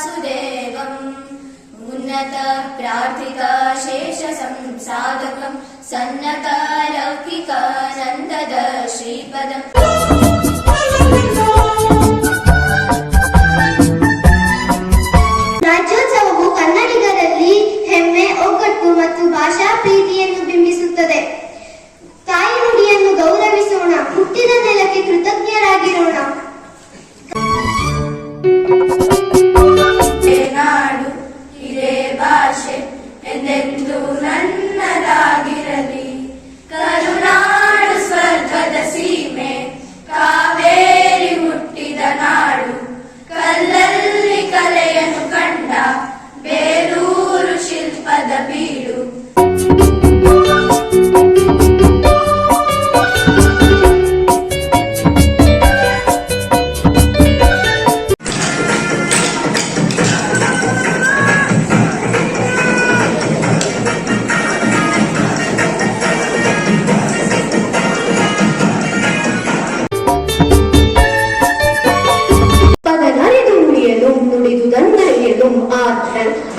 वासुदेवम् उन्नत प्रार्थिका शेष संसाधकम् सन्नत लौकिकानन्दद श्रीपदम् ರಾಜ್ಯೋತ್ಸವವು ಕನ್ನಡಿಗರಲ್ಲಿ ಹೆಮ್ಮೆ, ಒಗ್ಗಟ್ಟು ಮತ್ತು ಭಾಷಾ ಪ್ರೀತಿಯನ್ನು ಬಿಂಬಿಸುತ್ತದೆ. ತಾಯಿ ನುಡಿಯನ್ನು ಗೌರವಿಸೋಣ, ಹುಟ್ಟಿದ ನೆಲಕ್ಕೆ ಕೃತಜ್ಞರಾಗಿರೋಣ. ನಾಡು ಇದೇ ಭಾಷೆ ಎಂದೆಂದು ನನ್ನದಾಗಿರಲಿ. ಕರುನಾಡು ಸ್ವರ್ಗದ ಸೀಮೆ, ಕಾವೇರಿ ಹುಟ್ಟಿದ ನಾಡು. ಕಲ್ಲಲ್ಲಿ ಕಲೆಯನ್ನು ಕಂಡ ಬೇಲೂರು ಶಿಲ್ಪದ ಬೀಡು.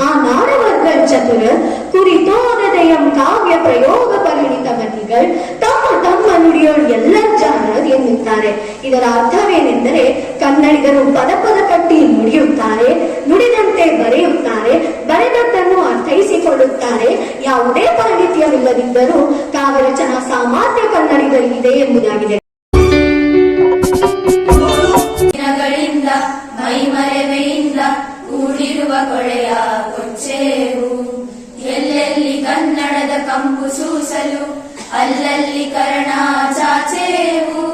ಆ ನಾಡವರ್ಗಲ್ ಚತುರರ್ ಕುರಿತೋಗದೆಯಂ ಕಾವ್ಯ ಪ್ರಯೋಗ ಪರಿಣಿತ ಮತಿಗಳು ತಮ್ಮ ತಮ್ಮ ನುಡಿಯೋಳು ಎಲ್ಲ ಜಾಣರ್ ಎನ್ನುತ್ತಾರೆ. ಇದರ ಅರ್ಥವೇನೆಂದರೆ ಕನ್ನಡಿಗರು ಪದ ಪದ ಕಟ್ಟಿ ನುಡಿಯುತ್ತಾರೆ, ನುಡಿದಂತೆ ಬರೆಯುತ್ತಾರೆ, ಬರೆದದ್ದನ್ನು ಅರ್ಥೈಸಿಕೊಳ್ಳುತ್ತಾರೆ. ಯಾವುದೇ ಪಾಂಡಿತ್ಯವಿಲ್ಲದಿದ್ದರೂ ಕಾವ್ಯ ರಚನಾ ಸಾಮರ್ಥ್ಯ ಕನ್ನಡಿಗರಿಗಿದೆ ಎಂಬುದಾಗಿದೆ. ಮೈಮರೆವೆಯಿಂದ ಕೂಡಿರುವ ಕೊಳೆಯ ಕೊಚ್ಚೆವು, ಎಲ್ಲೆಲ್ಲಿ ಕನ್ನಡದ ಕಂಪು ಸೂಸಲು ಅಲ್ಲಲ್ಲಿ ಕರ್ಣ ಚಾಚೆವು.